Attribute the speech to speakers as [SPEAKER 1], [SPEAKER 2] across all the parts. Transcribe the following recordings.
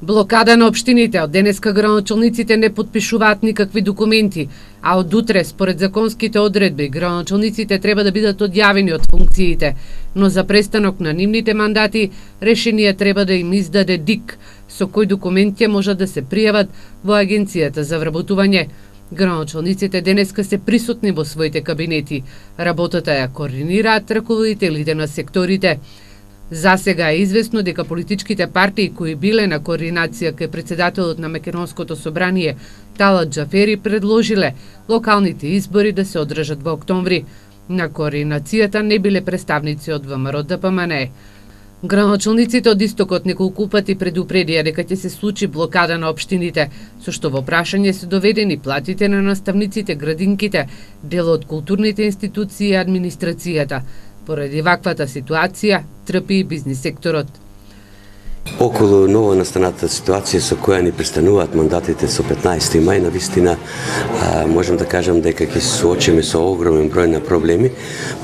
[SPEAKER 1] Блокада на општините. Од денеска граначалниците не подпишуваат никакви документи, а од утре, според законските одредби, граначалниците треба да бидат одјавени од функциите, но за престанок на нивните мандати, решение треба да им издаде ДИК, со кој документи можат да се пријават во Агенцијата за вработување. Граначалниците денеска се присутни во своите кабинети. Работата ја координираат раководителите на секторите. За сега е известно дека политичките партии кои биле на координација кај председателот на Македонското собрание Талат Џафери предложиле локалните избори да се одржат во октомври. На координацијата не биле представници од ВМРО ДПМН. Граначалниците од Истокот неколку пати предупредија дека ќе се случи блокада на општините, со што во прашање се доведени платите на наставниците, градинките, дел од културните институции и администрацијата. Поради ваквата ситуација трпи и бизнис секторот.
[SPEAKER 2] Околу ново настаната ситуација со која ни престануваат мандатите со 15 мај, навистина можам да кажам дека ќе се соочиме со огромен број на проблеми.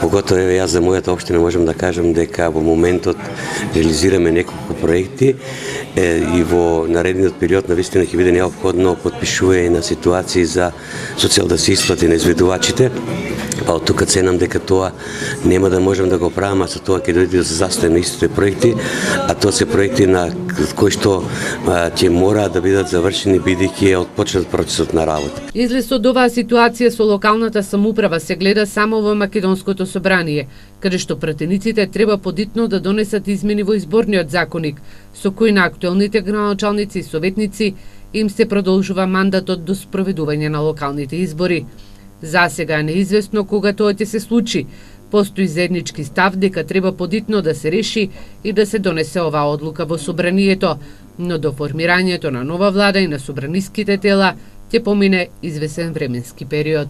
[SPEAKER 2] Поготово јас за мојата општина можам да кажам дека во моментот реализираме неколку проекти и во наредниот период навистина ќе биде неопходно подпишување на ситуации за социјал да се исплати на изведувачите. Па од тука ценам дека тоа нема да можам да го правам, а со тоа ќе дојде до застој на истите проекти, а тоа се проекти на кои што ќе мора да бидат завршени бидејќи е отпочнат процесот на работа.
[SPEAKER 1] Излез од оваа ситуација со локалната самоуправа се гледа само во Македонското собрание, каде што пратениците треба подитно да донесат измени во изборниот законник, со кој на актуелните граначалници и советници им се продолжува мандатот до спроведување на локалните избори. За сега е неизвестно кога тоа ќе се случи. Постои заеднички став дека треба подитно да се реши и да се донесе оваа одлука во собранието, но до формирањето на нова влада и на собраниските тела ќе помине извесен временски период.